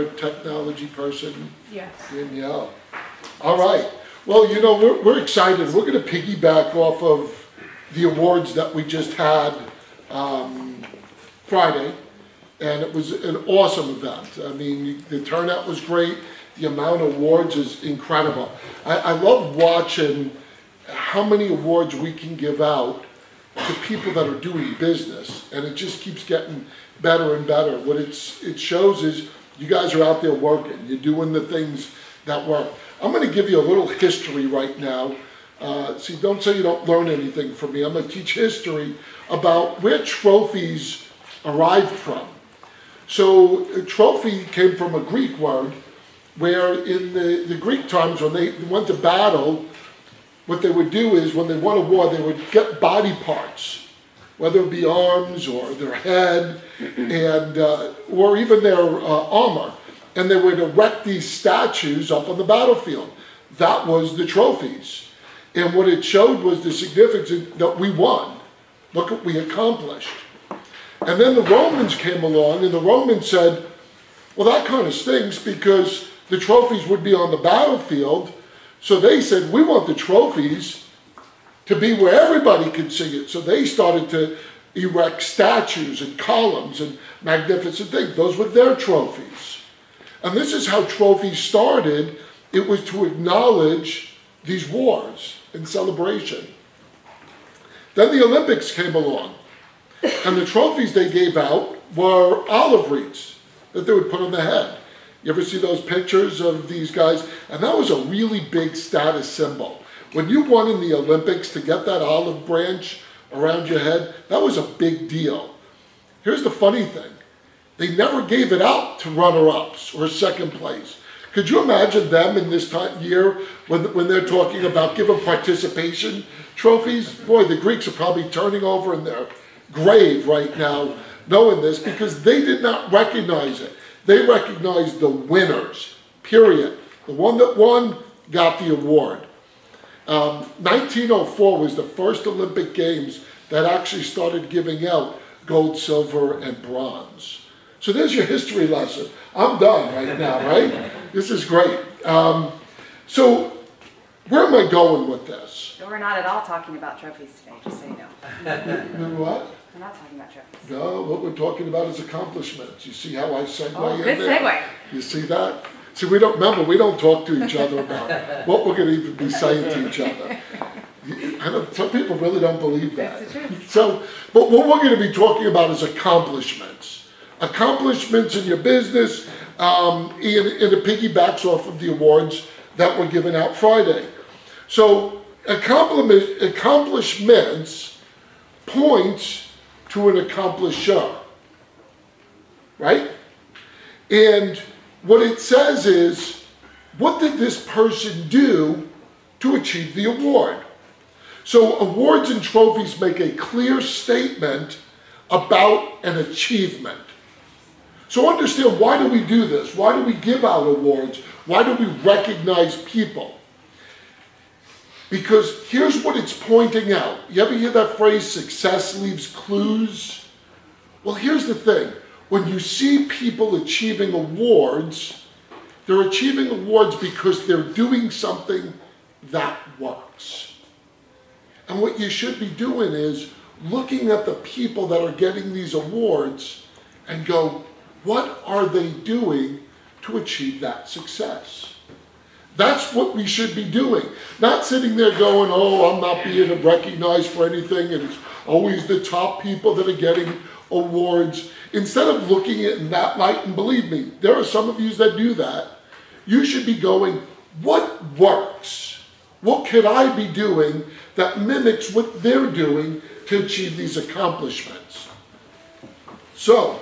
technology person? Yes. Danielle. All right. Well, you know, we're excited. We're going to piggyback off of the awards that we just had Friday, and it was an awesome event. I mean, the turnout was great. The amount of awards is incredible. I love watching how many awards we can give out to people that are doing business, and it just keeps getting better and better. What it shows is you guys are out there working. You're doing the things that work. I'm going to give you a little history right now. See, don't say you don't learn anything from me. I'm going to teach history about where trophies arrived from. So a trophy came from a Greek word, where in the Greek times when they went to battle, what they would do is when they won a war, they would get body parts, whether it be arms or their head, and or even their armor, and they would erect these statues up on the battlefield. That was the trophies. And what it showed was the significance that we won. Look what we accomplished. And then the Romans came along, and the Romans said, well, that kind of stinks because the trophies would be on the battlefield. So they said, we want the trophies to be where everybody can see it. So they started to erect statues and columns and magnificent things. Those were their trophies. And this is how trophies started. It was to acknowledge these wars in celebration. Then the Olympics came along, and the trophies they gave out were olive wreaths that they would put on the head. You ever see those pictures of these guys? And that was a really big status symbol. When you won in the Olympics, to get that olive branch around your head, that was a big deal. Here's the funny thing. They never gave it out to runner-ups or second place. Could you imagine them in this year when they're talking about giving participation trophies? Boy, the Greeks are probably turning over in their grave right now knowing this, because they did not recognize it. They recognized the winners, period. The one that won got the award. 1904 was the first Olympic Games that actually started giving out gold, silver, and bronze. So there's your history lesson. I'm done right now, right? This is great. So where am I going with this? We're not at all talking about trophies today, just so you know. Remember what? We're not talking about trophies. No, what we're talking about is accomplishments. You see how I segue in good there? segue. You see that? See, we don't talk to each other about what we're going to even be saying to each other. I know some people really don't believe that. That's the truth. So, but what we're going to be talking about is accomplishments. Accomplishments in your business, and it piggybacks off of the awards that were given out Friday. So, accomplishments points to an accomplisher, right? And what it says is, what did this person do to achieve the award? So awards and trophies make a clear statement about an achievement. So understand, why do we do this? Why do we give out awards? Why do we recognize people? Because here's what it's pointing out. You ever hear that phrase, success leaves clues? Well, here's the thing. When you see people achieving awards, they're achieving awards because they're doing something that works. And what you should be doing is looking at the people that are getting these awards and go, what are they doing to achieve that success? That's what we should be doing. Not sitting there going, oh, I'm not being recognized for anything, and it's always the top people that are getting awards. Instead of looking at it in that light, and believe me, there are some of you that do that, you should be going, what works? What could I be doing that mimics what they're doing to achieve these accomplishments? So,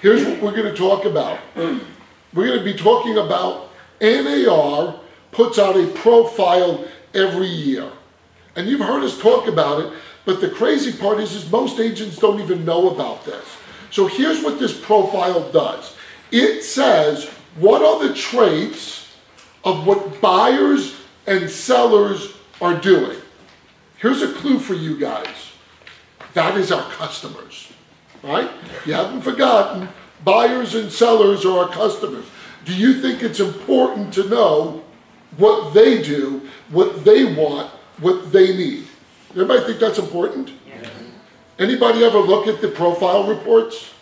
here's what we're going to talk about. We're going to be talking about NAR puts out a profile every year. And you've heard us talk about it, but the crazy part is most agents don't even know about this. So here's what this profile does. It says, what are the traits of what buyers and sellers are doing? Here's a clue for you guys. That is our customers, right? You haven't forgotten. buyers and sellers are our customers. Do you think it's important to know what they do, what they want, what they need? Everybody think that's important? Yeah. Anybody ever look at the profile reports?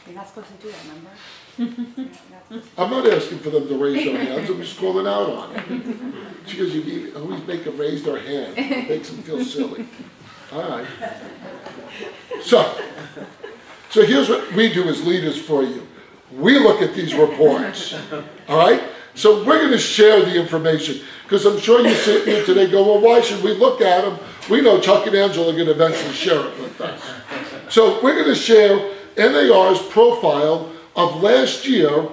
You're not supposed to do that, remember? You're not supposed I'm not asking for them to raise their hands, I'm just calling out on it. She goes, you always make them raise their hand, it makes them feel silly. All right. So here's what we do as leaders for you. We look at these reports, all right? So we're going to share the information, because I'm sure you're sitting here today going, well, why should we look at them? We know Chuck and Angela are going to eventually share it with us. So we're going to share NAR's profile of last year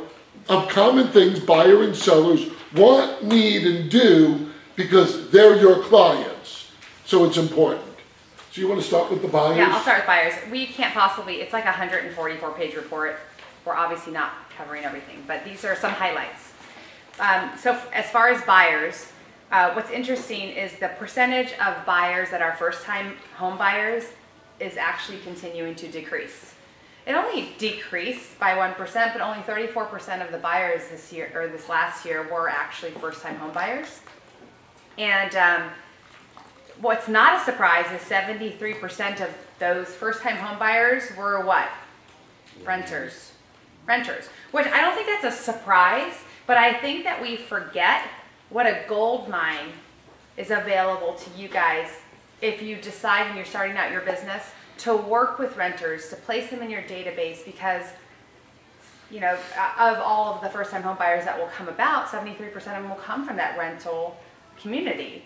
of common things buyer and sellers want, need, and do because they're your clients. So it's important. So you want to start with the buyers? Yeah, I'll start with buyers. We can't possibly, it's like a 144-page report. We're obviously not covering everything, but these are some highlights. So as far as buyers, what's interesting is the percentage of buyers that are first-time home buyers is actually continuing to decrease. It only decreased by 1%, but only 34% of the buyers this year or this last year were actually first-time home buyers. And what's not a surprise is 73% of those first-time home buyers were what? Renters. Renters, which I don't think that's a surprise, but I think that we forget what a gold mine is available to you guys if you decide when you're starting out your business to work with renters, to place them in your database, because you know, of all of the first-time home buyers that will come about, 73% of them will come from that rental community.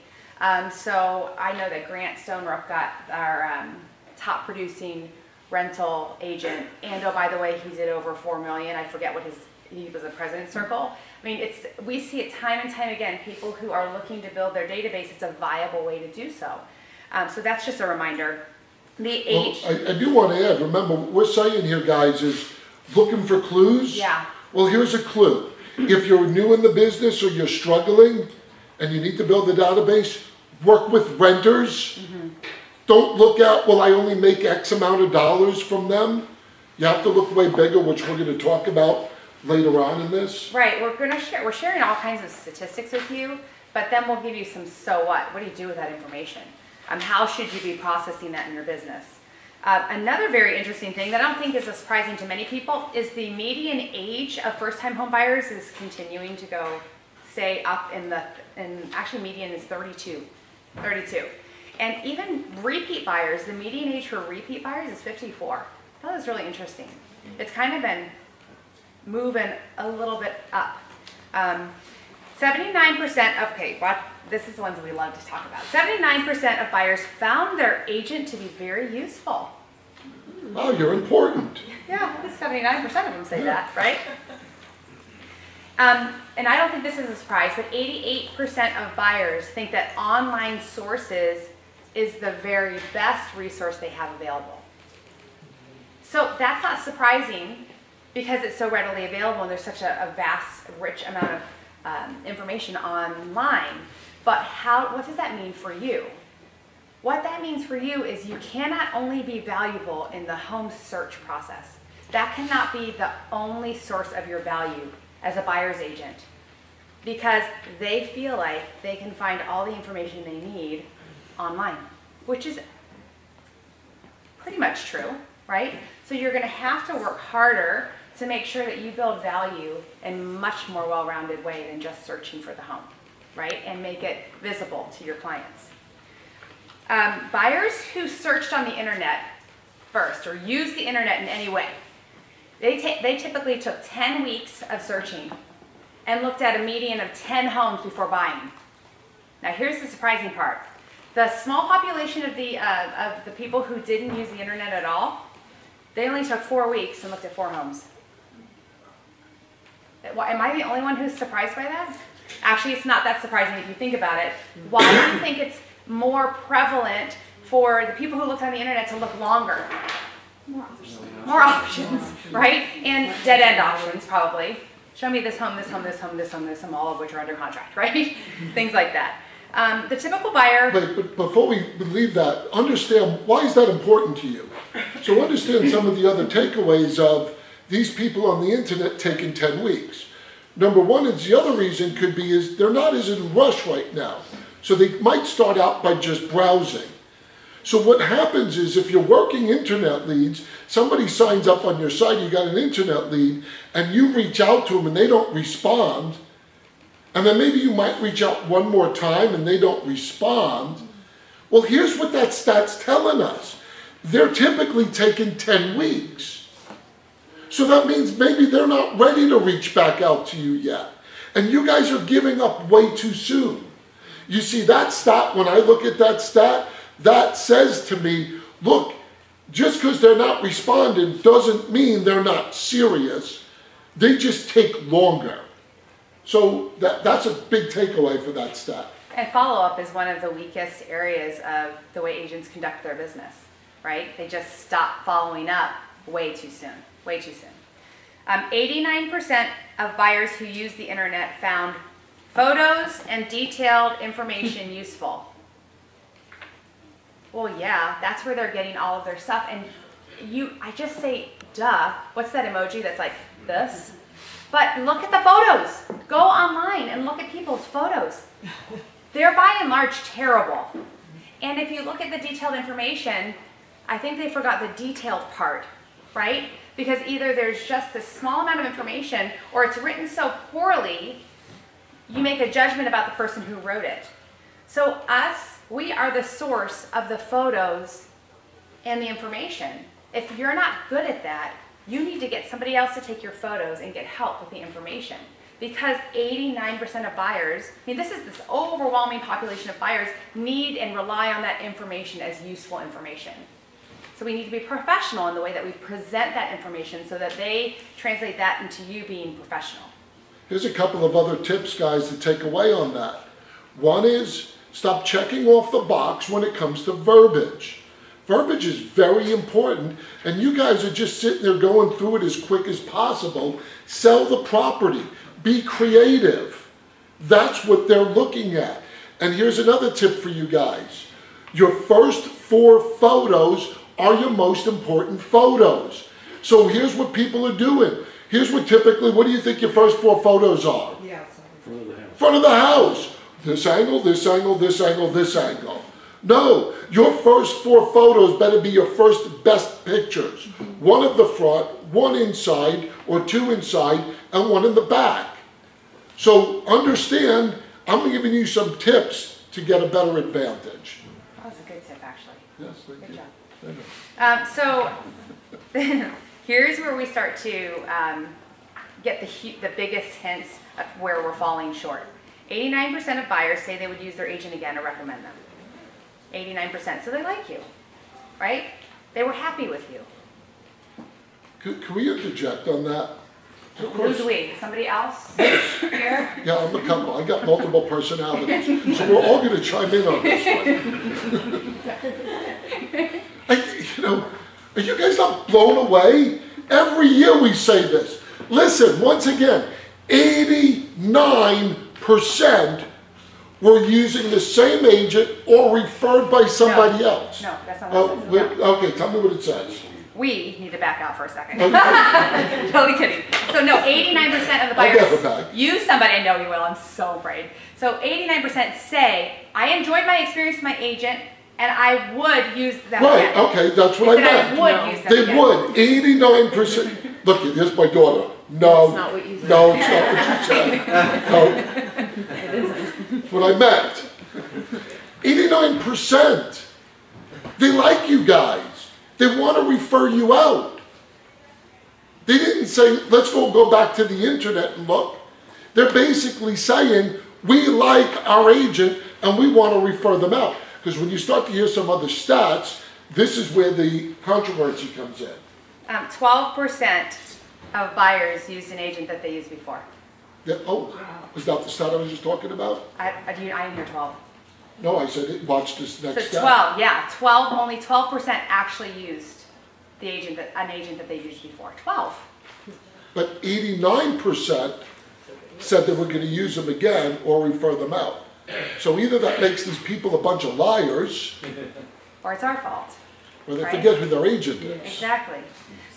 So I know that Grant Stonerup got our top producing rental agent, and oh, by the way, he did over 4 million. I forget what he was a President's Circle. I mean, we see it time and time again, people who are looking to build their database, it's a viable way to do so. So that's just a reminder. The age. Well, I do want to add, remember, what we're saying here, guys, is looking for clues. Yeah. Well, here's a clue. If you're new in the business or you're struggling and you need to build a database, work with renters. Mm-hmm. Don't look at, well, I only make X amount of dollars from them. You have to look way bigger, which we're going to talk about later on in this. Right, we're sharing all kinds of statistics with you, but then we'll give you some so what. What do you do with that information? How should you be processing that in your business? Another very interesting thing that I don't think is surprising to many people is the median age of first-time home buyers is continuing to go, say, up and actually median is 32. And even repeat buyers, the median age for repeat buyers is 54. That was really interesting. It's kind of been moving a little bit up. 79% of, okay, this is the ones we love to talk about. 79% of buyers found their agent to be very useful. Oh, you're important. Yeah, 79% of them say that, right? And I don't think this is a surprise, but 88% of buyers think that online sources is the very best resource they have available. So that's not surprising because it's so readily available and there's such a vast, rich amount of information online. But what does that mean for you? What that means for you is you cannot only be valuable in the home search process. That cannot be the only source of your value as a buyer's agent, because they feel like they can find all the information they need online, which is pretty much true, right? So you're going to have to work harder to make sure that you build value in a much more well-rounded way than just searching for the home, right? And make it visible to your clients. Buyers who searched on the internet first or used the internet in any way, they typically took 10 weeks of searching and looked at a median of 10 homes before buying. Now here's the surprising part. The small population of the people who didn't use the internet at all, they only took 4 weeks and looked at 4 homes. Am I the only one who's surprised by that? Actually, it's not that surprising if you think about it. Why do you think it's more prevalent for the people who looked on the internet to look longer? More options, right? And dead-end options, probably. Show me this home, this home, this home, this home, this home, all of which are under contract, right? Things like that. The typical buyer... But before we leave that, understand, why is that important to you? So understand some of the other takeaways of, these people on the internet taking 10 weeks. Number one is the other reason could be is they're not as in a rush right now. So they might start out by just browsing. So what happens is if you're working internet leads, somebody signs up on your site, you got an internet lead, and you reach out to them and they don't respond, and then maybe you might reach out one more time and they don't respond. Well, here's what that stat's telling us. They're typically taking 10 weeks. So that means maybe they're not ready to reach back out to you yet. And you guys are giving up way too soon. You see that stat, when I look at that stat, that says to me, look, just because they're not responding doesn't mean they're not serious. They just take longer. So that's a big takeaway for that stat. And follow-up is one of the weakest areas of the way agents conduct their business, right? They just stop following up way too soon, way too soon. 89% of buyers who use the internet found photos and detailed information useful. Well, yeah, that's where they're getting all of their stuff. And I just say, duh, what's that emoji that's like this? But look at the photos. Go online and look at people's photos. They're by and large terrible. And if you look at the detailed information, I think they forgot the detailed part, right? Because either there's just this small amount of information or it's written so poorly, you make a judgment about the person who wrote it. So we are the source of the photos and the information. If you're not good at that, you need to get somebody else to take your photos and get help with the information. Because 89% of buyers, this overwhelming population of buyers need and rely on that information as useful information. So we need to be professional in the way that we present that information so that they translate that into you being professional. Here's a couple of other tips, guys, to take away on that. One is stop checking off the box when it comes to verbiage. Verbiage is very important, and you guys are just sitting there going through it as quick as possible. Sell the property. Be creative. That's what they're looking at. And here's another tip for you guys. Your first 4 photos are your most important photos. So here's what people are doing. Here's what what do you think your first 4 photos are? Yeah, Front of the house. Front of the house. This angle, this angle, this angle, this angle. No, your first 4 photos better be your first best pictures. 1 of the front, 1 inside, or 2 inside, and 1 in the back. So understand, I'm giving you some tips to get a better advantage. That was a good tip, actually. Yes, thank Good you. job. So here's where we start to get the biggest hints of where we're falling short. 89% of buyers say they would use their agent again or recommend them. 89%. So they like you, right? They were happy with you. Can we interject on that? Of Who's course. we? Somebody are here? Yeah, I'm a couple. I got multiple personalities. So we're all going to chime in on this one. Are you guys not blown away? Every year we say this. Listen, once again, 89% were using the same agent or referred by somebody else. No, that's not what it says. Okay, tell me what it says. We need to back out for a second. Okay. Totally kidding. So no, 89% of the I'll get it buyers back. use somebody. I know you will. I'm so afraid. So 89% say, I enjoyed my experience with my agent and I would use them Right, again. okay, that's what I They said meant. I would use them They again. would. 89%. Look, here's my daughter. No, That's not what you said. no, it's not what you said. No, It isn't. that's what I meant. 89%. They like you guys. They want to refer you out. They didn't say, let's go back to the internet and look. They're basically saying, we like our agent and we want to refer them out. Because when you start to hear some other stats, this is where the controversy comes in. 12% of buyers used an agent that they used before. Yeah, oh, was that the stat I was just talking about? I didn't hear 12. No, I said, watch this So next 12, stat. yeah, only 12% actually used an agent that they used before. 12. But 89% said they were going to use them again or refer them out. So either that makes these people a bunch of liars, Or it's our fault. or they Right. forget who their agent is. Exactly.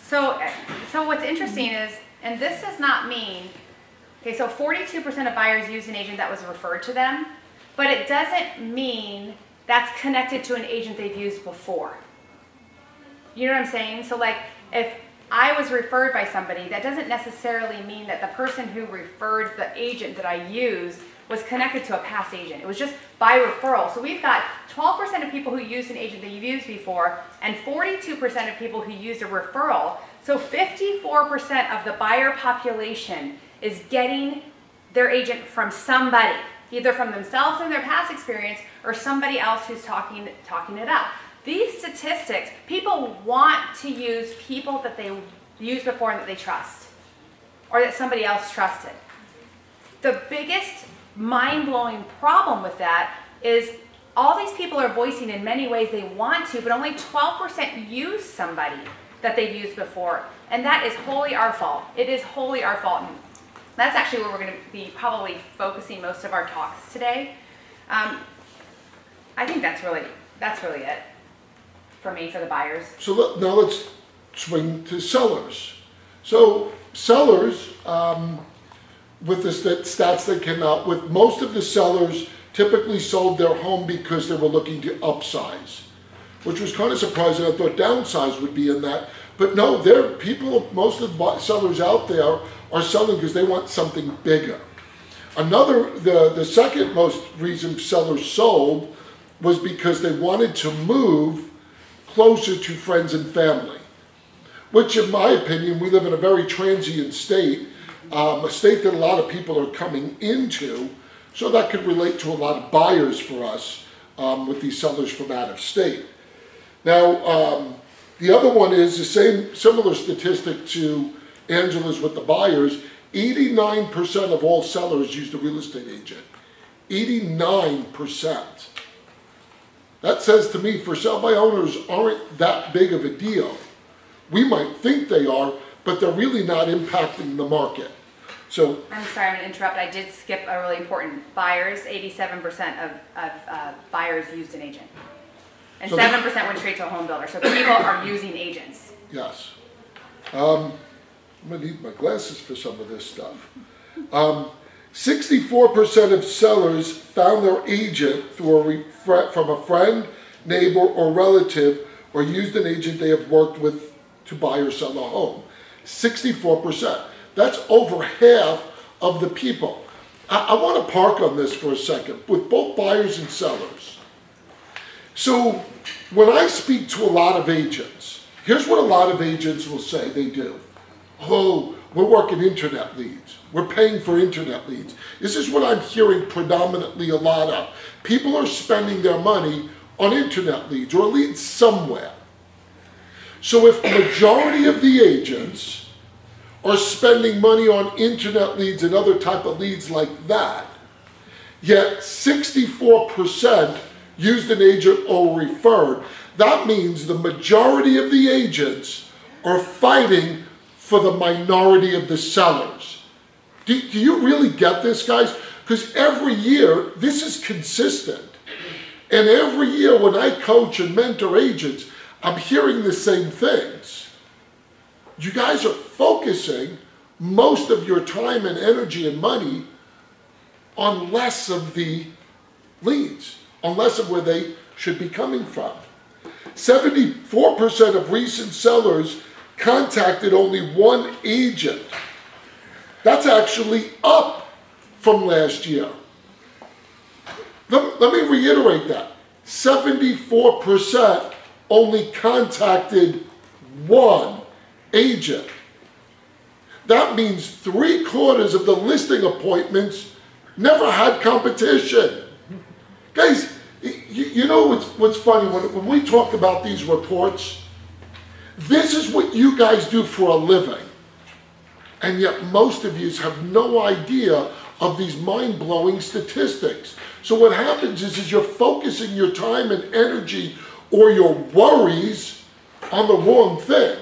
So what's interesting is, and this does not mean, okay, so 42% of buyers used an agent that was referred to them, but it doesn't mean that's connected to an agent they've used before. You know what I'm saying? So like, if I was referred by somebody, that doesn't necessarily mean that the person who referred the agent that I used was connected to a past agent. It was just by referral. So we've got 12% of people who used an agent that you've used before, and 42% of people who used a referral. So 54% of the buyer population is getting their agent from somebody, either from themselves in their past experience or somebody else who's talking it up. These statistics, people want to use people that they used before and that they trust, or that somebody else trusted. The biggest mind-blowing problem with that is all these people are voicing in many ways they want to, but only 12% use somebody that they've used before. And that is wholly our fault. It is wholly our fault. And that's actually where we're going to be probably focusing most of our talks today. I think that's really it for me, for the buyers. So now let's swing to sellers. So sellers, with the stats that came out with, most of the sellers typically sold their home because they were looking to upsize, which was kind of surprising. I thought downsize would be in that, but no, most of the sellers out there are selling because they want something bigger. The second most reason sellers sold was because they wanted to move closer to friends and family, which in my opinion, we live in a very transient state, a state that a lot of people are coming into, so that could relate to a lot of buyers for us with these sellers from out of state. Now, the other one is the similar statistic to Angela's with the buyers. 89% of all sellers used a real estate agent. 89%. That says to me, for sell by owners aren't that big of a deal. We might think they are, but they're really not impacting the market. So I'm sorry, I'm going to interrupt. I did skip a really important buyers. 87% of buyers used an agent. And 7% went straight to a home builder. So people are using agents. Yes. I'm going to need my glasses for some of this stuff. 64% of sellers found their agent from a friend, neighbor, or relative, or used an agent they have worked with to buy or sell a home. 64%. That's over half of the people. I want to park on this for a second with both buyers and sellers. So when I speak to a lot of agents, here's what a lot of agents will say they do. Oh, we're working internet leads. We're paying for internet leads. This is what I'm hearing predominantly a lot of. People are spending their money on internet leads or leads somewhere. So if the majority of the agents are spending money on internet leads and other type of leads like that, yet 64% used an agent or referred, that means the majority of the agents are fighting for the minority of the sellers. Do you really get this, guys? Because every year, this is consistent. And every year when I coach and mentor agents, I'm hearing the same things. You guys are focusing most of your time and energy and money on less of the leads, on less of where they should be coming from. 74% of recent sellers contacted only one agent. That's actually up from last year. Let me reiterate that. 74% only contacted one agent. That means 3/4 of the listing appointments never had competition. Guys, you know what's funny? When we talk about these reports, this is what you guys do for a living. And yet most of you have no idea of these mind-blowing statistics. So what happens is you're focusing your time and energy or your worries on the wrong thing.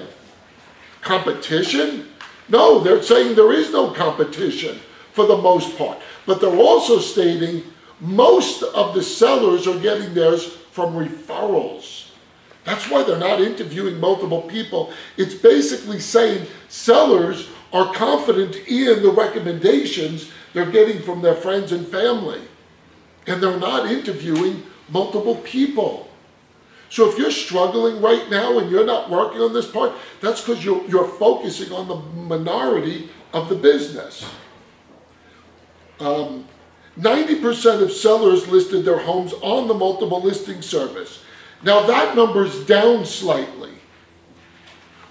Competition? No, they're saying there is no competition for the most part. But they're also stating most of the sellers are getting theirs from referrals. That's why they're not interviewing multiple people. It's basically saying sellers are confident in the recommendations they're getting from their friends and family. And they're not interviewing multiple people. So if you're struggling right now and you're not working on this part, that's because you're focusing on the minority of the business. 90% of sellers listed their homes on the multiple listing service. Now that number's down slightly.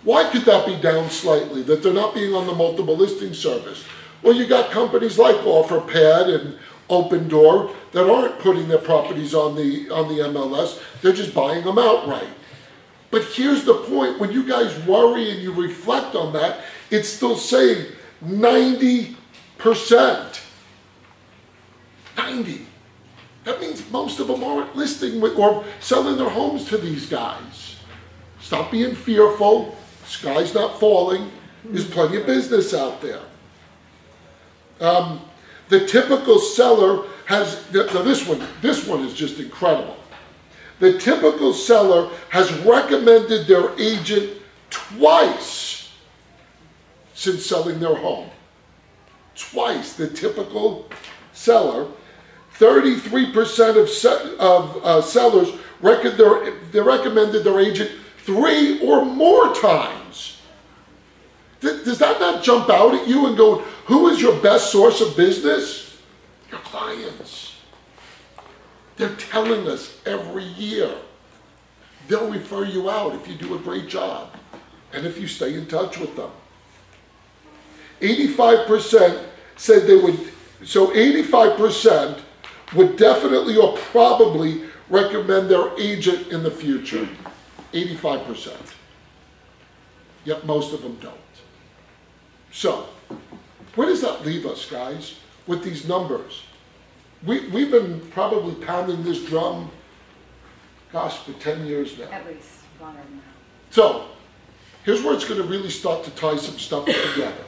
Why could that be down slightly, that they're not being on the multiple listing service? Well, you got companies like OfferPad and Open Door that aren't putting their properties on the MLS, they're just buying them outright. But here's the point, when you guys worry and you reflect on that, it's still saying 90%. 90. That means most of them aren't listing or selling their homes to these guys. Stop being fearful. The sky's not falling. There's plenty of business out there. The typical seller has, now this one is just incredible. The typical seller has recommended their agent twice since selling their home. Twice, the typical seller. 33% of sellers they recommended their agent 3 or more times. Does that not jump out at you and go, who is your best source of business? Your clients. They're telling us every year. They'll refer you out if you do a great job and if you stay in touch with them. 85% said they would, so 85% would definitely or probably recommend their agent in the future. 85%. Yet most of them don't. So, where does that leave us, guys, with these numbers? We've been probably pounding this drum, gosh, for 10 years now. At least longer than that. So, here's where it's going to really start to tie some stuff together.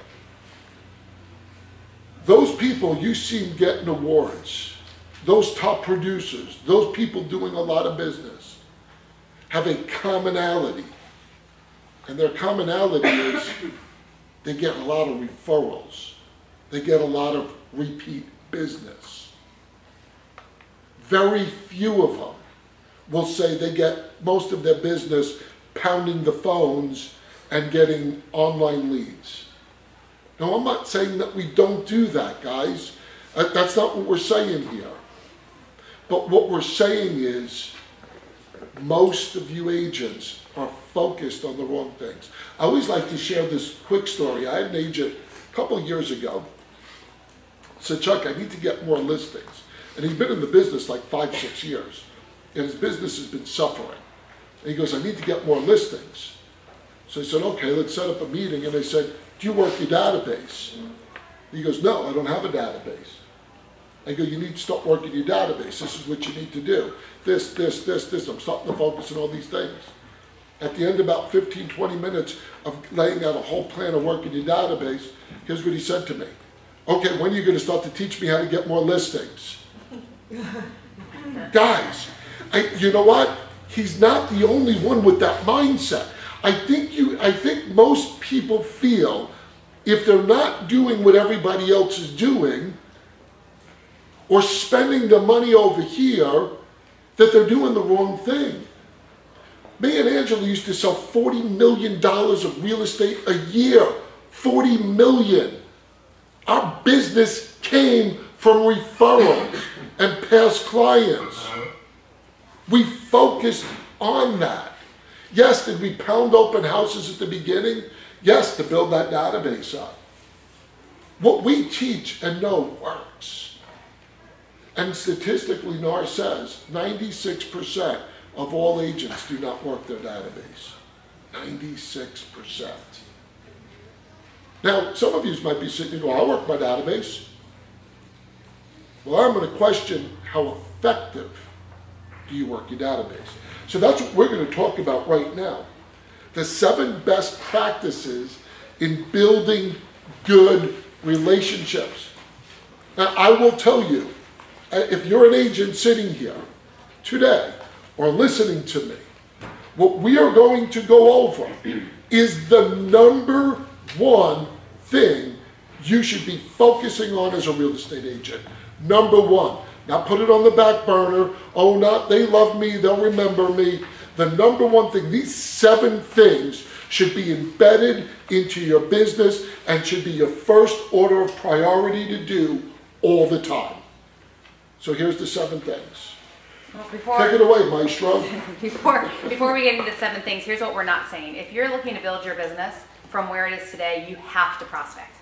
Those people you see getting awards, those top producers, those people doing a lot of business, have a commonality. And their commonality is they get a lot of referrals. They get a lot of repeat business. Very few of them will say they get most of their business pounding the phones and getting online leads. Now, I'm not saying that we don't do that, guys. That's not what we're saying here. But what we're saying is most of you agents are focused on the wrong things. I always like to share this quick story. I had an agent a couple of years ago said, Chuck, I need to get more listings. And he's been in the business like 5-6 years. And his business has been suffering. And he goes, I need to get more listings. So I said, okay, let's set up a meeting. And I said, do you work your database? He goes, no, I don't have a database. I go, you need to start working your database. This is what you need to do. This. I'm starting to focus on all these things. At the end of about 15, 20 minutes of laying out a whole plan of working your database, here's what he said to me. Okay, when are you going to start to teach me how to get more listings? Guys, you know what? He's not the only one with that mindset. I think most people feel if they're not doing what everybody else is doing or spending the money over here, that they're doing the wrong thing. Me and Angela used to sell $40 million of real estate a year. 40 million. Our business came from referrals and past clients. We focused on that. Yes, did we pound open houses at the beginning? Yes, to build that database up. What we teach and know works. And statistically, NAR says 96% of all agents do not work their database. 96%. Now, some of you might be sitting and go, I work my database. Well, I'm going to question how effective do you work your database. So that's what we're going to talk about right now. The 7 best practices in building good relationships. Now, I will tell you, if you're an agent sitting here today or listening to me, what we are going to go over is the number one thing you should be focusing on as a real estate agent. Number one. Not put it on the back burner. Oh, not they love me, they'll remember me. The number one thing, these 7 things should be embedded into your business and should be your first order of priority to do all the time. So here's the 7 things. Well, Take it away, Maestro. before we get into the 7 things, here's what we're not saying. If you're looking to build your business from where it is today, you have to prospect.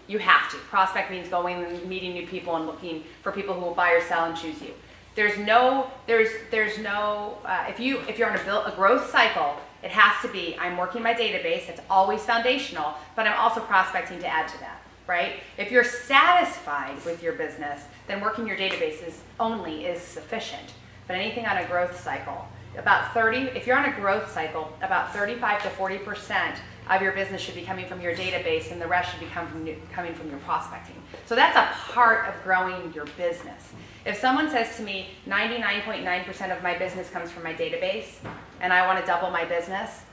You have to. Prospect means going and meeting new people and looking for people who will buy or sell and choose you. There's no, if you're on a growth cycle, it has to be, I'm working my database, it's always foundational, but I'm also prospecting to add to that, right? If you're satisfied with your business, then working your databases only is sufficient. But anything on a growth cycle, if you're on a growth cycle, about 35 to 40% of your business should be coming from your database and the rest should be coming from your prospecting. So that's a part of growing your business. If someone says to me, 99.9% of my business comes from my database and I want to double my business,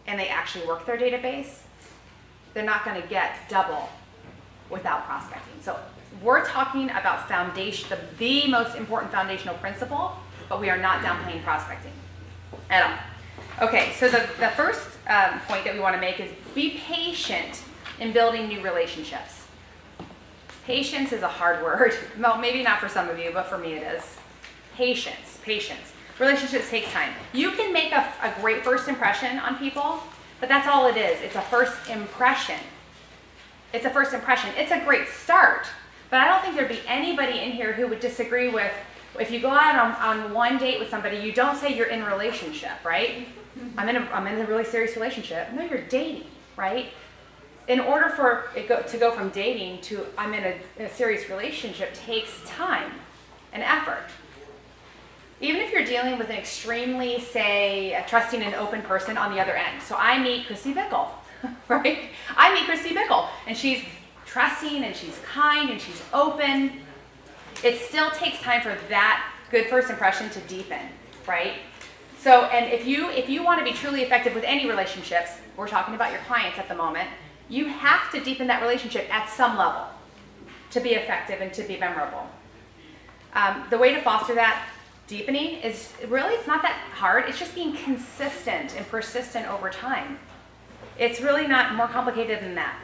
and they actually work their database, they're not going to get double without prospecting. So we're talking about foundation, the most important foundational principle, but we are not downplaying prospecting at all. Okay, so the first point that we want to make is be patient in building new relationships. Patience is a hard word. Well, maybe not for some of you, but for me it is. Patience. Relationships takes time. You can make a great first impression on people, but that's all it is. It's a first impression. It's a first impression. It's a great start, but I don't think there'd be anybody in here who would disagree with, if you go out on one date with somebody, you don't say you're in a relationship, right? I'm in a really serious relationship. No, you're dating, right? In order for it to go from dating to I'm in a serious relationship takes time and effort. Even if you're dealing with an extremely, say, trusting and open person on the other end. So I meet Christy Bickle, right? I meet Christy Bickle, and she's trusting and she's kind and she's open. It still takes time for that good first impression to deepen, right? So, and if you want to be truly effective with any relationships, we're talking about your clients at the moment, you have to deepen that relationship at some level to be effective and to be memorable. The way to foster that deepening is really, it's not that hard. It's just being consistent and persistent over time. It's really not more complicated than that.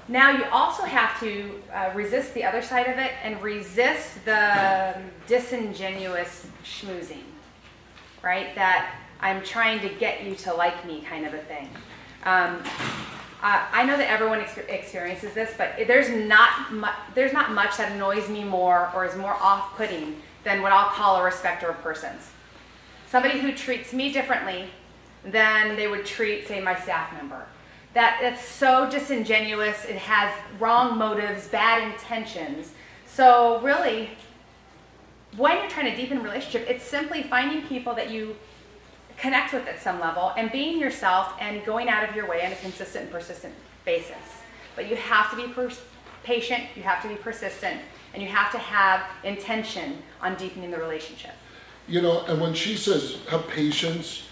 Now you also have to resist the other side of it and resist the disingenuous schmoozing, right? That I'm trying to get you to like me kind of a thing. I know that everyone experiences this, but there's not much that annoys me more or is more off-putting than what I'll call a respecter of persons. Somebody who treats me differently than they would treat, say, my staff member. That's so disingenuous. It has wrong motives, bad intentions. So really, when you're trying to deepen a relationship, it's simply finding people that you connect with at some level and being yourself and going out of your way on a consistent and persistent basis. But you have to be patient, you have to be persistent, and you have to have intention on deepening the relationship. You know, and when she says have patience,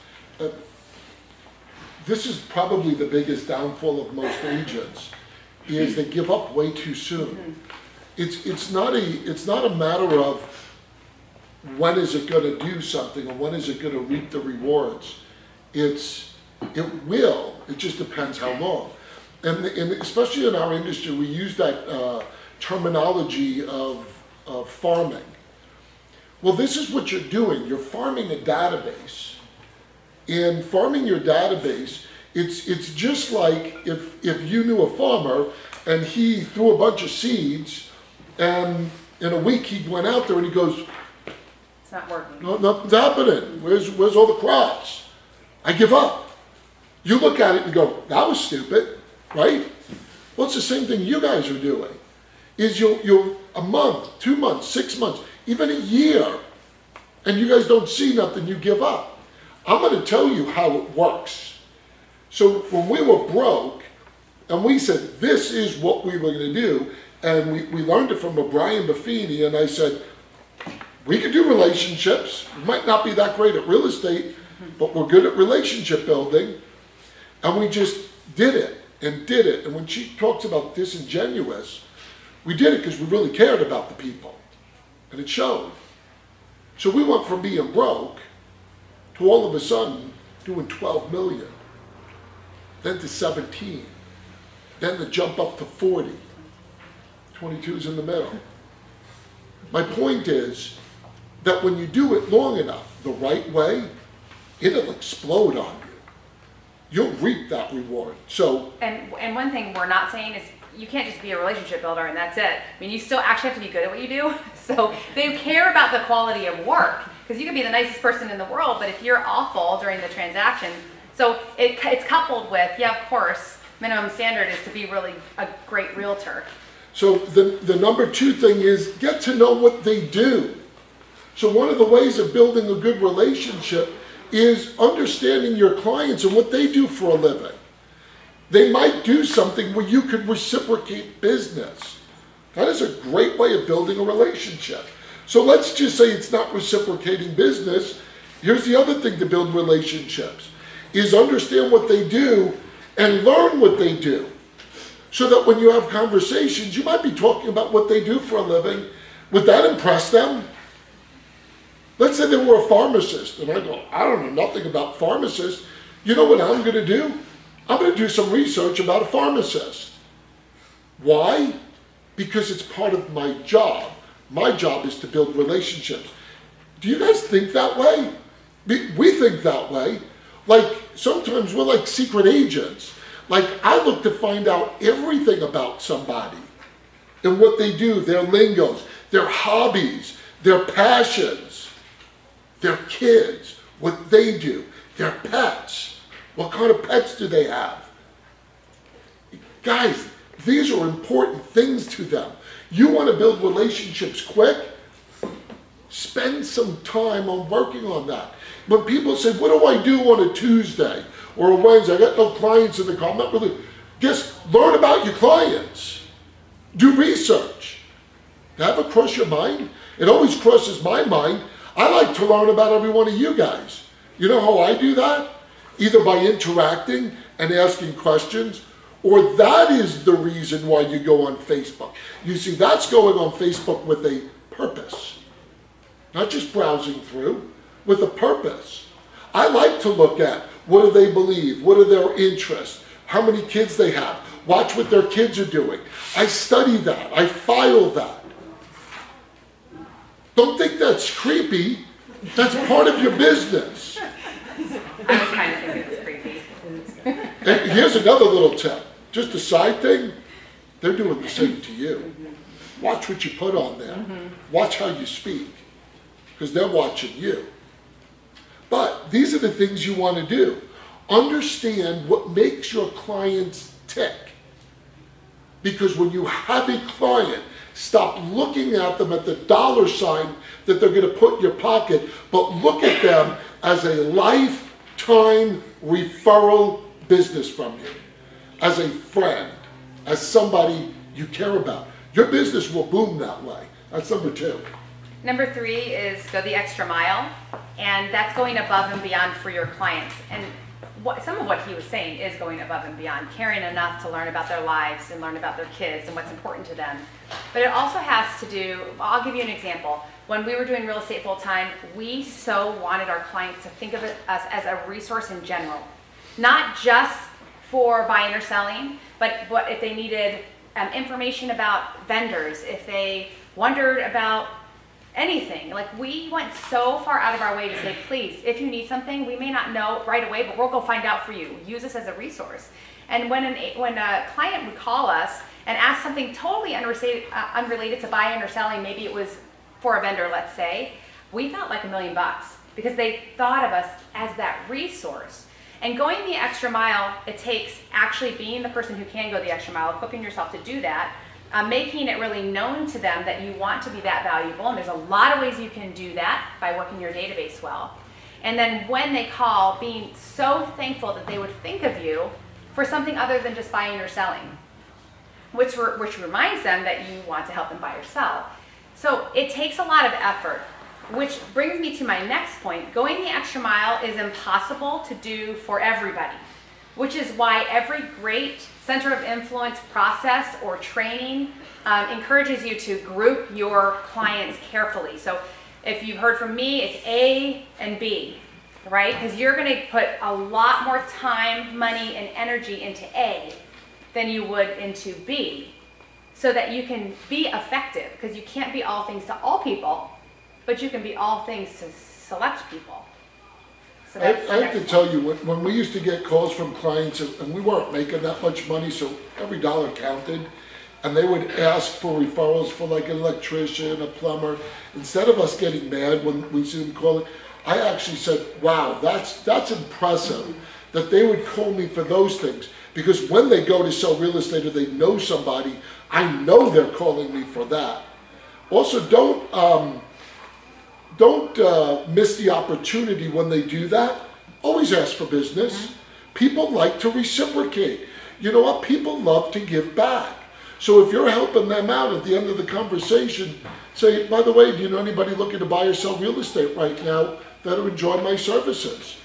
this is probably the biggest downfall of most agents, is they give up way too soon. It's not a matter of when is it going to do something or when is it going to reap the rewards. It will. It just depends how long. And especially in our industry, we use that terminology of farming. Well, this is what you're doing. You're farming a database. In farming your database, it's just like if you knew a farmer and he threw a bunch of seeds, and in a week he went out there and he goes, "It's not working. No, nothing's happening. Where's all the crops? I give up." You look at it and go, "That was stupid," right? Well, it's the same thing you guys are doing. Is you'll a month, 2 months, 6 months, even a year, and you guys don't see nothing, you give up. I'm going to tell you how it works. So when we were broke, and we said, this is what we were going to do, and we learned it from Brian Buffini, and I said, we could do relationships. We might not be that great at real estate, but we're good at relationship building, and we just did it and did it. And when she talks about disingenuous, we did it because we really cared about the people, and it showed. So we went from being broke to all of a sudden doing 12 million, then to 17, then the jump up to 40, 22's in the middle. My point is that when you do it long enough, the right way, it'll explode on you. You'll reap that reward. So, and one thing we're not saying is you can't just be a relationship builder and that's it. I mean, you still actually have to be good at what you do. So they care about the quality of work, because you can be the nicest person in the world, but if you're awful during the transaction, so it's coupled with, yeah, of course, minimum standard is to be really a great realtor. so the number 2 thing is get to know what they do. So one of the ways of building a good relationship is understanding your clients and what they do for a living. They might do something where you could reciprocate business. That is a great way of building a relationship. So let's just say it's not reciprocating business. Here's the other thing to build relationships, is understand what they do and learn what they do. So that when you have conversations, you might be talking about what they do for a living. Would that impress them? Let's say they were a pharmacist, and I go, I don't know nothing about pharmacists. You know what I'm going to do? I'm going to do some research about a pharmacist. Why? Because it's part of my job. My job is to build relationships. Do you guys think that way? We think that way. Like, sometimes we're like secret agents. Like, I look to find out everything about somebody and what they do, their lingos, their hobbies, their passions, their kids, what they do, their pets. What kind of pets do they have? Guys, these are important things to them. You want to build relationships quick? Spend some time on working on that. When people say, what do I do on a Tuesday or a Wednesday? I got no clients in the call. I'm not really. Just learn about your clients. Do research. Have it cross your mind? It always crosses my mind. I like to learn about every one of you guys. You know how I do that? Either by interacting and asking questions, or that is the reason why you go on Facebook. You see, that's going on Facebook with a purpose. Not just browsing through, with a purpose. I like to look at what do they believe, what are their interests, how many kids they have, watch what their kids are doing. I study that, I file that. Don't think that's creepy. That's part of your business. I was kind of thinking it's creepy. And here's another little tip. Just a side thing, they're doing the same to you. Watch what you put on there. Watch how you speak, because they're watching you. But these are the things you want to do. Understand what makes your clients tick. Because when you have a client, stop looking at them at the dollar sign that they're going to put in your pocket, but look at them as a lifetime referral business from you, as a friend, as somebody you care about. Your business will boom that way. That's number 2. Number 3 is go the extra mile, and that's going above and beyond for your clients. And some of what he was saying is going above and beyond, caring enough to learn about their lives and learn about their kids and what's important to them. But it also has to do, I'll give you an example. When we were doing real estate full time, we so wanted our clients to think of us as a resource in general. Not just for buying or selling, but what if they needed information about vendors, if they wondered about anything. Like, we went so far out of our way to say, please, if you need something, we may not know right away, but we'll go find out for you. Use us as a resource. And when a client would call us and ask something totally unrelated to buying or selling, maybe it was for a vendor, let's say, we felt like $1 million because they thought of us as that resource. And going the extra mile, it takes actually being the person who can go the extra mile, equipping yourself to do that, making it really known to them that you want to be that valuable. And there's a lot of ways you can do that by working your database well. And then when they call, being so thankful that they would think of you for something other than just buying or selling, which reminds them that you want to help them buy or sell. So it takes a lot of effort. Which brings me to my next point. Going the extra mile is impossible to do for everybody, which is why every great center of influence process or training encourages you to group your clients carefully. So if you've heard from me, it's A and B, right? Because you're going to put a lot more time, money, and energy into A than you would into B, so that you can be effective, because you can't be all things to all people, but you can be all things to select people. So I that's the have next to one. tell you, when we used to get calls from clients, and we weren't making that much money, so every dollar counted, and they would ask for referrals for like an electrician, a plumber. Instead of us getting mad when we see them calling, I actually said, wow, that's impressive that they would call me for those things. Because when they go to sell real estate or they know somebody, I know they're calling me for that. Also, don't miss the opportunity when they do that. Always ask for business. People like to reciprocate. You know what? People love to give back. So if you're helping them out at the end of the conversation, say, by the way, do you know anybody looking to buy or sell real estate right now that'll enjoy my services?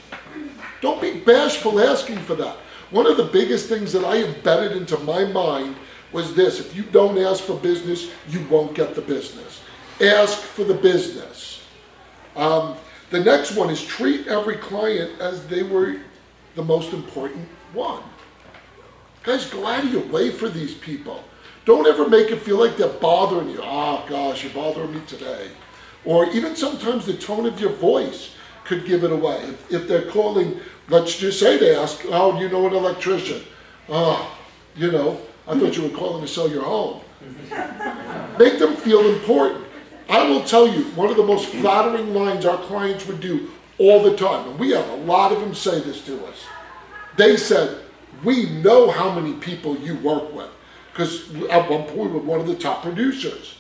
Don't be bashful asking for that. One of the biggest things that I embedded into my mind was this: if you don't ask for business, you won't get the business. Ask for the business. The next one is treat every client as they were the most important one. Guys, go out of your way for these people. Don't ever make it feel like they're bothering you. Oh gosh, you're bothering me today. Or even sometimes the tone of your voice could give it away. If they're calling, let's just say they ask, oh, do you know an electrician? Oh, you know, I thought you were calling to sell your home. Make them feel important. I will tell you, one of the most flattering lines our clients would do all the time, and we have a lot of them say this to us. They said, we know how many people you work with, because at one point we were one of the top producers.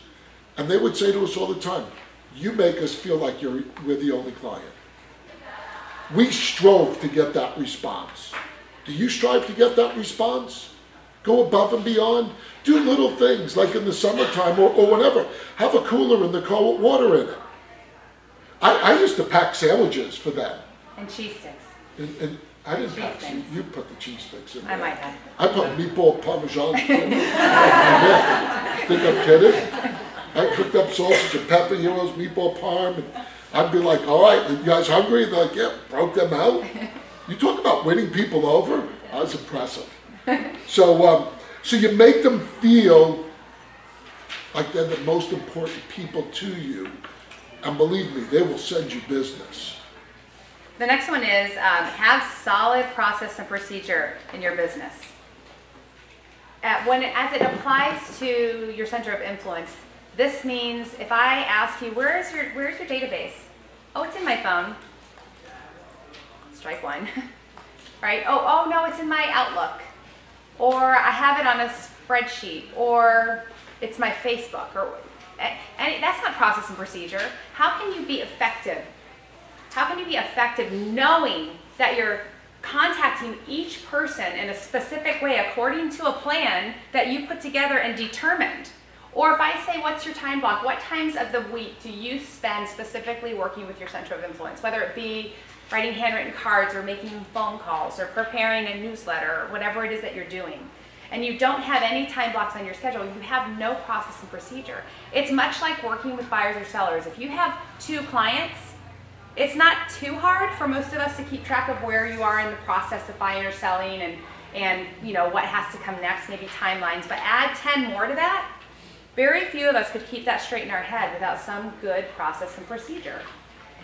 And they would say to us all the time, you make us feel like we're the only client. We strove to get that response. Do you strive to get that response? Go above and beyond. Do little things like in the summertime or whatever. Have a cooler in the car with water in it. I used to pack sandwiches for them. And cheese sticks. And I didn't Cheese pack sticks. you put the cheese sticks in there. I might have. I put meatball parmesan. Yeah. Think I'm kidding? I cooked up sausage and pepper heroes, meatball parm, and I'd be like, all right, you guys hungry? And they're like, yeah, broke them out. You talk about winning people over? That was impressive. So you make them feel like they're the most important people to you, and believe me, they will send you business. The next one is have solid process and procedure in your business. As it applies to your center of influence, this means if I ask you, where's your database? Oh, it's in my phone. Strike one. Right? Oh no, it's in my Outlook. Or I have it on a spreadsheet, or it's my Facebook, and that's not process and procedure. How can you be effective? How can you be effective knowing that you're contacting each person in a specific way according to a plan that you put together and determined? Or if I say, what's your time block? What times of the week do you spend specifically working with your center of influence? Whether it be writing handwritten cards or making phone calls or preparing a newsletter or whatever it is that you're doing. And you don't have any time blocks on your schedule, you have no process and procedure. It's much like working with buyers or sellers. If you have 2 clients, it's not too hard for most of us to keep track of where you are in the process of buying or selling and you know what has to come next, maybe timelines. But add 10 more to that, very few of us could keep that straight in our head without some good process and procedure.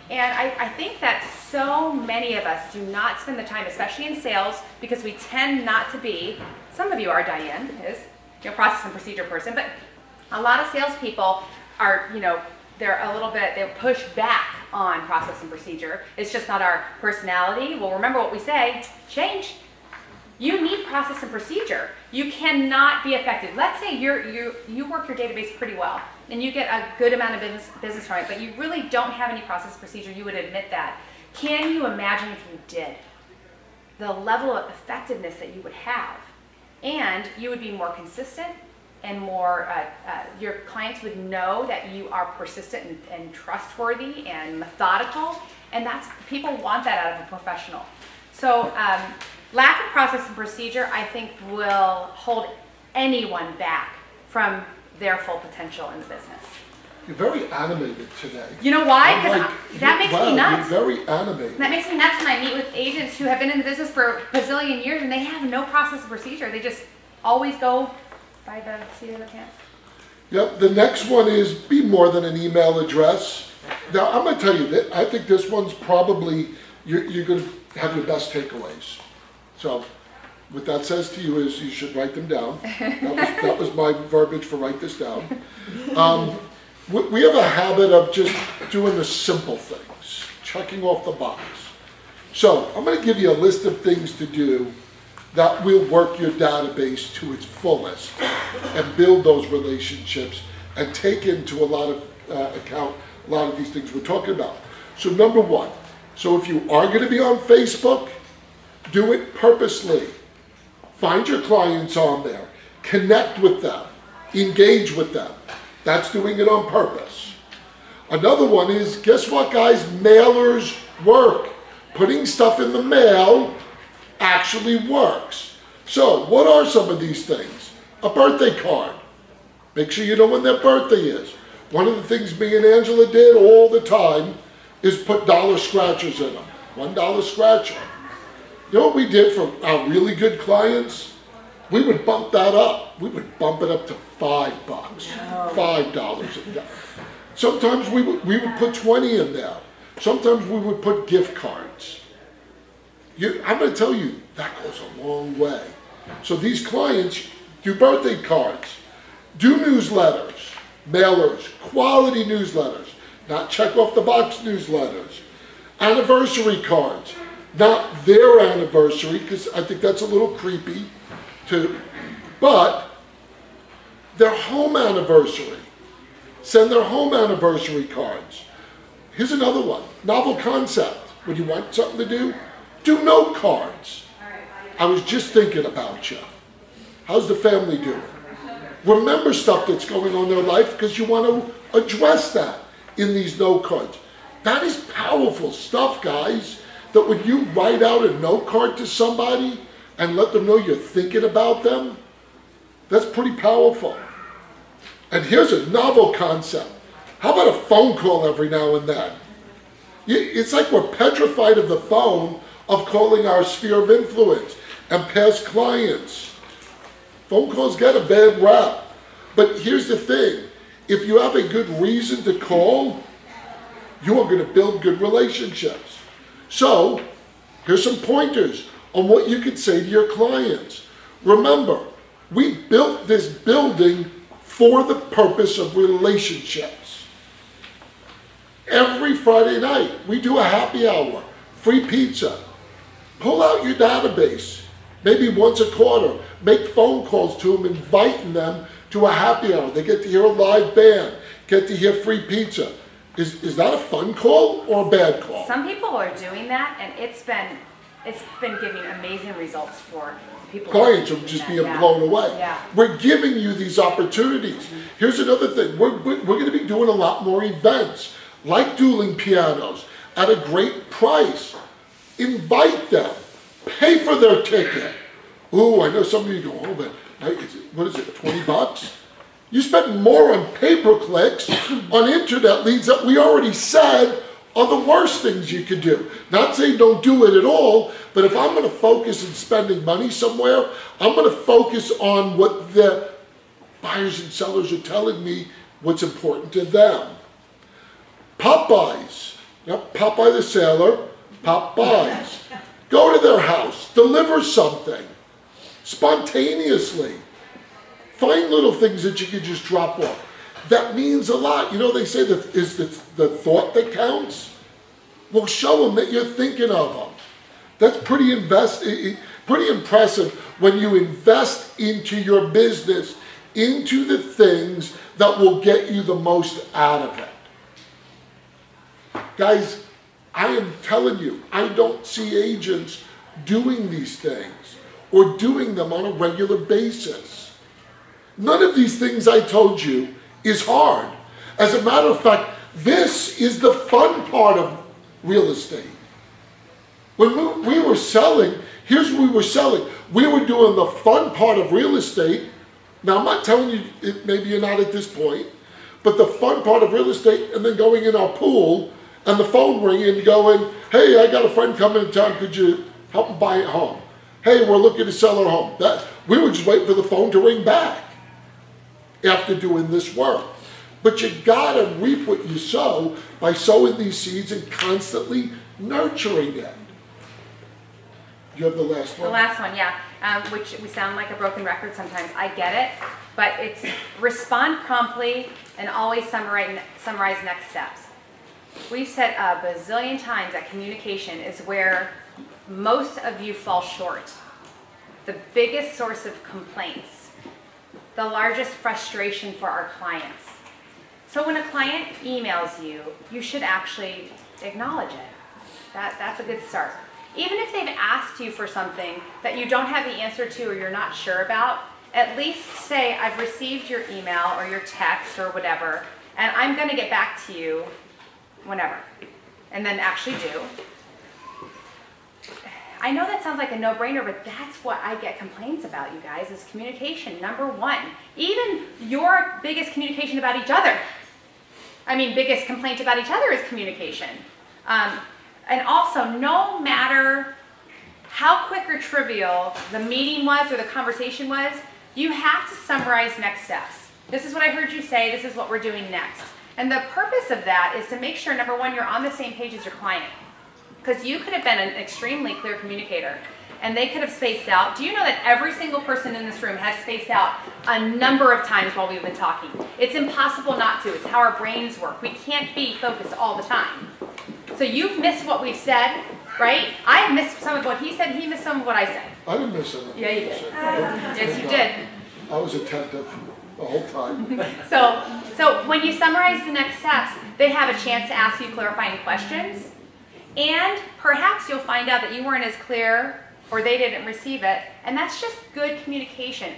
And I think that so many of us do not spend the time, especially in sales, because we tend not to be, some of you are, Diane is, process and procedure person, but a lot of salespeople are, they push back on process and procedure. It's just not our personality. Well, remember what we say, change. You need process and procedure. You cannot be effective. Let's say you work your database pretty well and you get a good amount of business from it, but you really don't have any process procedure. You would admit that. Can you imagine if you did? The level of effectiveness that you would have. And you would be more consistent and more, your clients would know that you are persistent and trustworthy and methodical, and people want that out of a professional. So lack of process and procedure, I think, will hold anyone back from their full potential in the business. You're very animated today. You know why? I'm Because like, that makes me nuts. You're very animated. That makes me nuts when I meet with agents who have been in the business for a bazillion years and they have no process and procedure. They just always go by the seat of their pants. Yep, the next one is be more than an email address. Now, I'm going to tell you that I think this one's probably, you're going to have your best takeaways. So, what that says to you is you should write them down. That was my verbiage for write this down. We have a habit of just doing the simple things, checking off the box. So, I'm going to give you a list of things to do that will work your database to its fullest and build those relationships and take into a lot of account a lot of these things we're talking about. So number one, so if you are going to be on Facebook, do it purposely. Find your clients on there, connect with them, engage with them. That's doing it on purpose. Another one is, guess what, guys? Mailers work. Putting stuff in the mail actually works. So what are some of these things? A birthday card. Make sure you know when their birthday is. One of the things me and Angela did all the time is put dollar scratchers in them. $1 scratcher. You know what we did for our really good clients? We would bump that up. We would bump it up to $5. $5. Sometimes we would put 20 in there. Sometimes we would put gift cards. I'm going to tell you, that goes a long way. So these clients do birthday cards, do newsletters, mailers, quality newsletters, not check off the box newsletters, anniversary cards, not their anniversary, because I think that's a little creepy, but their home anniversary. Send their home anniversary cards. Here's another one, novel concept. When you want something to do note cards. I was just thinking about you. How's the family doing? Remember stuff that's going on in their life because you want to address that in these note cards. That is powerful stuff, guys, that when you write out a note card to somebody and let them know you're thinking about them, that's pretty powerful. And here's a novel concept. How about a phone call every now and then? It's like we're petrified of the phone, of calling our sphere of influence and past clients. Phone calls get a bad rap. But here's the thing. If you have a good reason to call, you are going to build good relationships. So, here's some pointers on what you can say to your clients. Remember, we built this building for the purpose of relationships. Every Friday night, we do a happy hour, free pizza. Pull out your database, maybe once a quarter. Make phone calls to them, inviting them to a happy hour. They get to hear a live band, get to hear free pizza. Is that a fun call or a bad call? Some people are doing that, and it's been giving amazing results for people. Clients are just being blown away. Yeah. We're giving you these opportunities. Here's another thing. We're going to be doing a lot more events, like dueling pianos, at a great price. Invite them. Pay for their ticket. Ooh, I know some of you go, oh, but what is it, 20 bucks? You spend more on pay-per-clicks, on internet leads that we already said are the worst things you could do. Not saying don't do it at all, but if I'm going to focus on spending money somewhere, I'm going to focus on what the buyers and sellers are telling me what's important to them. Popeyes. Yep, Popeye the Sailor, Popeyes. Go to their house, deliver something spontaneously. Find little things that you can just drop off. That means a lot. You know, they say that is the thought that counts. Well, show them that you're thinking of them. That's pretty impressive when you invest into your business, into the things that will get you the most out of it. Guys, I am telling you, I don't see agents doing these things or doing them on a regular basis. None of these things I told you is hard. As a matter of fact, this is the fun part of real estate. When we were selling, here's what we were selling. We were doing the fun part of real estate. Now, I'm not telling you, maybe you're not at this point, but the fun part of real estate, and then going in our pool, and the phone ringing and going, hey, I got a friend coming in town, could you help him buy a home? Hey, we're looking to sell our home. We were just waiting for the phone to ring back after doing this work. But you gotta reap what you sow by sowing these seeds and constantly nurturing it. You have the last one? The last one, yeah, which we sound like a broken record sometimes. I get it, but it's respond promptly and always summarize next steps. We've said a bazillion times that communication is where most of you fall short. The biggest source of complaints, the largest frustration for our clients. So when a client emails you, you should actually acknowledge it. That's a good start. Even if they've asked you for something that you don't have the answer to or you're not sure about, at least say, I've received your email or your text or whatever, and I'm gonna get back to you whenever. And then actually do. I know that sounds like a no-brainer, but that's what I get complaints about, you guys, is communication, number one. Even your biggest communication about each other. Biggest complaint about each other is communication. And also, no matter how quick or trivial the meeting was or the conversation was, you have to summarize next steps. This is what I heard you say, this is what we're doing next. And the purpose of that is to make sure, number one, you're on the same page as your client. Because you could have been an extremely clear communicator, and they could have spaced out. Do you know that every single person in this room has spaced out a number of times while we've been talking? It's impossible not to. It's how our brains work. We can't be focused all the time. So you've missed what we've said, right? I missed some of what he said, he missed some of what I said. I didn't miss anything. Yeah, you did. Yes, you did. I was attentive the whole time. So when you summarize the next steps, they have a chance to ask you clarifying questions, and perhaps you'll find out that you weren't as clear or they didn't receive it, and that's just good communication.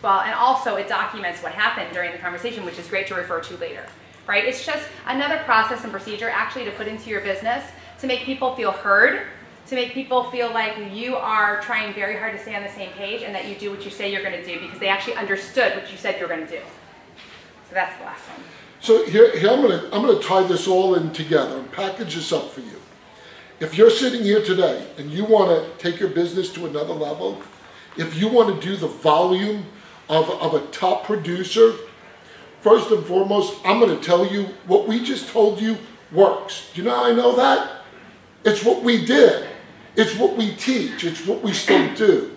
Well, and also it documents what happened during the conversation, which is great to refer to later, right? It's just another process and procedure actually to put into your business to make people feel heard, to make people feel like you are trying very hard to stay on the same page and that you do what you say you're going to do because they actually understood what you said you were going to do. So that's the last one. So here I'm gonna tie this all in together and package this up for you. If you're sitting here today and you want to take your business to another level, if you want to do the volume of a top producer, first and foremost, I'm going to tell you what we just told you works. Do you know how I know that? It's what we did. It's what we teach. It's what we still do.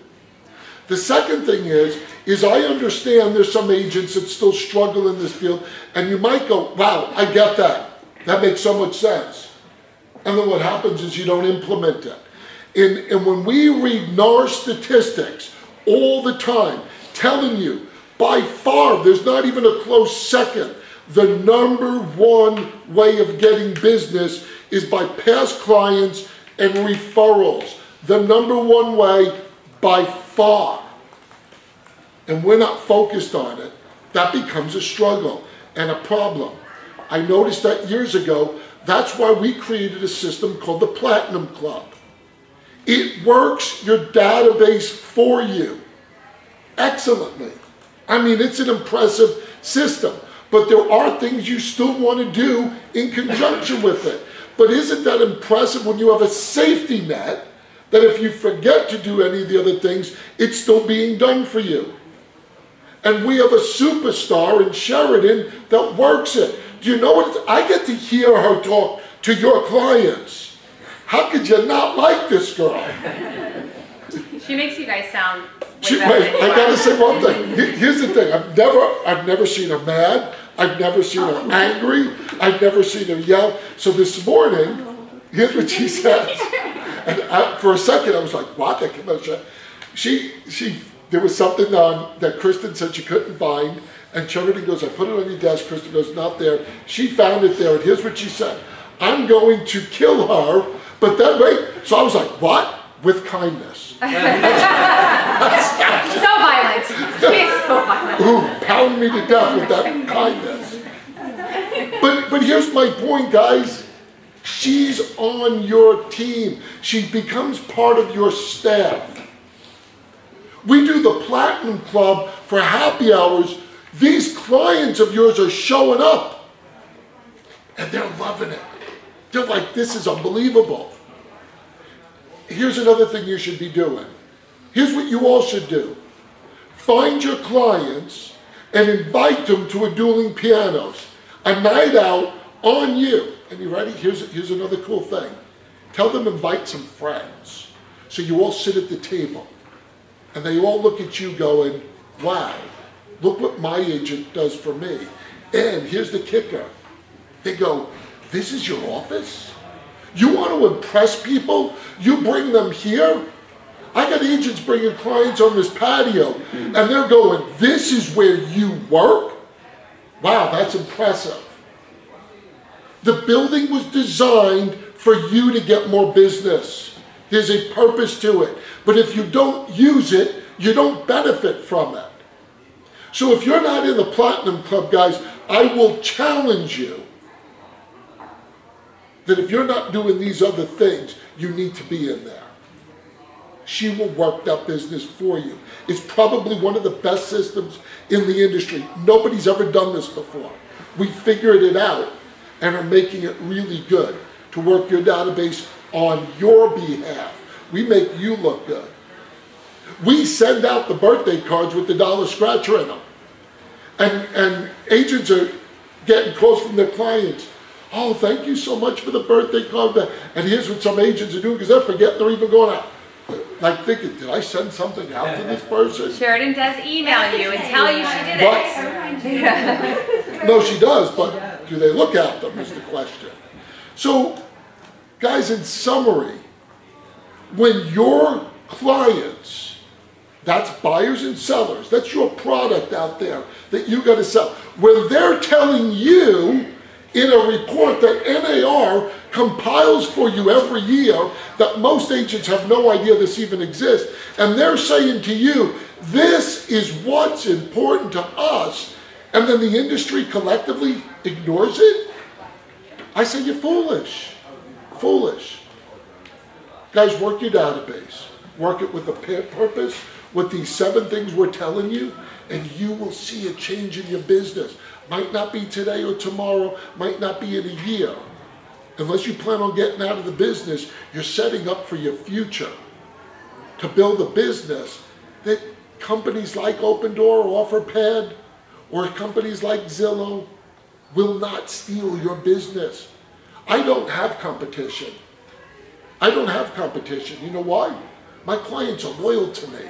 The second thing is I understand there's some agents that still struggle in this field, and you might go, wow, I get that. That makes so much sense. And then what happens is you don't implement it. And when we read NAR statistics all the time, telling you, by far, there's not even a close second, the number one way of getting business is by past clients and referrals. The number one way by far. And we're not focused on it. That becomes a struggle and a problem. I noticed that years ago. That's why we created a system called the Platinum Club. It works your database for you excellently. It's an impressive system, but there are things you still want to do in conjunction with it. But isn't that impressive when you have a safety net that if you forget to do any of the other things, it's still being done for you? And we have a superstar in Sheridan that works it. Do you know what? I get to hear her talk to your clients. How could you not like this girl? She makes you guys sound Wait, I gotta say one thing. Here's the thing. I've never seen her mad. I've never seen her angry. I've never seen her yell. So this morning, here's what she says. And for a second, I was like, what? There was something on that Kristen said she couldn't find. And Charity goes, I put it on your desk. Kristen goes, not there. She found it there. And here's what she said. I'm going to kill her, but that way. So I was like, what? With kindness. So violent. She's so violent. Ooh, pound me to death with that kindness. But here's my point, guys. She's on your team. She becomes part of your staff. We do the Platinum Club for happy hours. These clients of yours are showing up. And they're loving it. They're like, this is unbelievable. Here's another thing you should be doing. Here's what you all should do. Find your clients and invite them to a dueling pianos. A night out on you. And you ready? Here's another cool thing. Tell them invite some friends. So you all sit at the table. And they all look at you going, wow, look what my agent does for me. And here's the kicker. They go, this is your office? You want to impress people? You bring them here? I got agents bringing clients on this patio, and they're going, this is where you work? Wow, that's impressive. The building was designed for you to get more business. There's a purpose to it. But if you don't use it, you don't benefit from it. So if you're not in the Platinum Club, guys, I will challenge you that if you're not doing these other things, you need to be in there. She will work that business for you. It's probably one of the best systems in the industry. Nobody's ever done this before. We figured it out and are making it really good to work your database on your behalf. We make you look good. We send out the birthday cards with the dollar scratcher in them. And agents are getting calls from their clients. Oh, thank you so much for the birthday card. And here's what some agents are doing because they're forgetting they're even going out. Like thinking, did I send something out to this person? Sheridan does email you and tell you she did it. No, she does, but do they look at them is the question. So, guys, in summary, when your clients, that's buyers and sellers, that's your product out there that you got to sell, when they're telling you in a report that NAR compiles for you every year that most agents have no idea this even exists, and they're saying to you, this is what's important to us, and then the industry collectively ignores it, I say you're foolish. Foolish. Guys, work your database. Work it with a purpose, with these 7 things we're telling you, and you will see a change in your business. Might not be today or tomorrow, might not be in a year. Unless you plan on getting out of the business, you're setting up for your future to build a business that companies like Opendoor or OfferPad or companies like Zillow will not steal your business. I don't have competition. I don't have competition. You know why? My clients are loyal to me.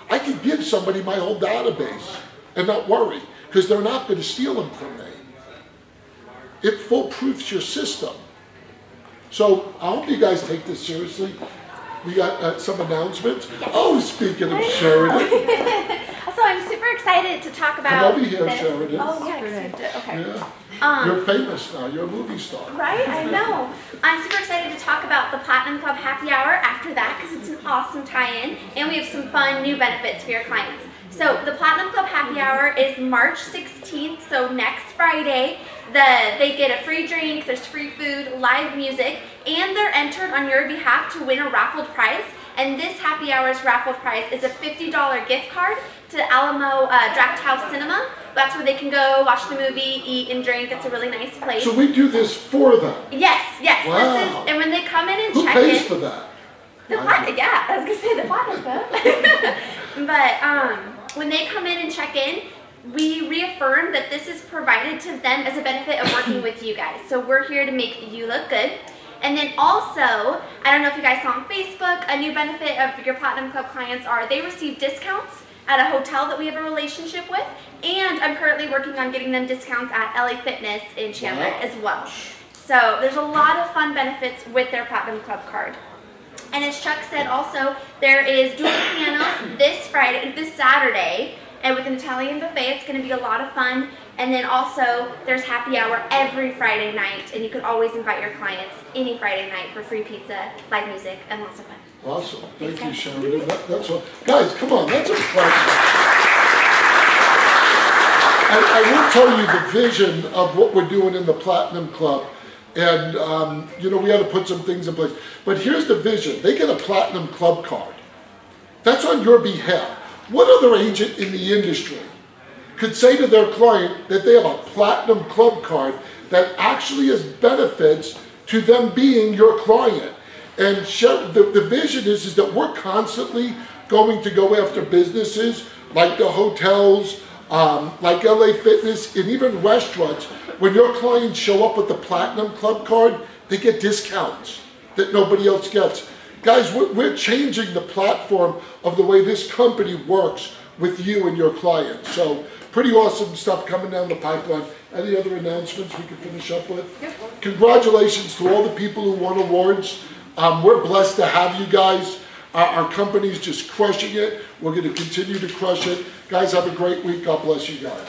I can give somebody my whole database and not worry because they're not going to steal them from me. It foolproofs your system. So I hope you guys take this seriously. We got some announcements. Oh, speaking of Sheridan. So I'm super excited to talk about Come over here, this. Sheridan. Oh, yeah, accepted. Okay. Yeah. You're famous now. You're a movie star. Right? I know. I'm super excited to talk about the Platinum Club Happy Hour after that because it's an awesome tie-in and we have some fun new benefits for your clients. So the Platinum Club Happy Hour is March 16th, so next Friday. They get a free drink, there's free food, live music, and they're entered on your behalf to win a raffled prize. And this happy hour's raffled prize is a $50 gift card to Alamo Drafthouse Cinema. That's where they can go watch the movie, eat and drink. It's a really nice place. So we do this for them. Yes, yes. Wow. This is, and when they come in and Who check pays in, for that? yeah, I was gonna say the Platinum Club. But when they come in and check in, we reaffirm that this is provided to them as a benefit of working with you guys. So we're here to make you look good. And then also, I don't know if you guys saw on Facebook, a new benefit of your Platinum Club clients are they receive discounts at a hotel that we have a relationship with. And I'm currently working on getting them discounts at LA Fitness in Chandler as well. So there's a lot of fun benefits with their Platinum Club card. And as Chuck said also, there is dual pianos this Saturday, and with an Italian buffet. It's going to be a lot of fun. And then also, there's happy hour every Friday night, and you can always invite your clients any Friday night for free pizza, live music, and lots of fun. Awesome. Thank you, Sharon. That's what, guys, come on, that's impressive. I will tell you the vision of what we're doing in the Platinum Club. And, you know, we had to put some things in place. But here's the vision. They get a Platinum Club card. That's on your behalf. What other agent in the industry could say to their client that they have a Platinum Club card that actually has benefits to them being your client? And the vision is that we're constantly going to go after businesses like the hotels, like LA Fitness, and even restaurants. When your clients show up with the Platinum Club card, they get discounts that nobody else gets. Guys, we're changing the platform of the way this company works with you and your clients. So pretty awesome stuff coming down the pipeline. Any other announcements we can finish up with? Yep. Congratulations to all the people who won awards. We're blessed to have you guys. Our company's just crushing it. We're going to continue to crush it. Guys, have a great week. God bless you guys.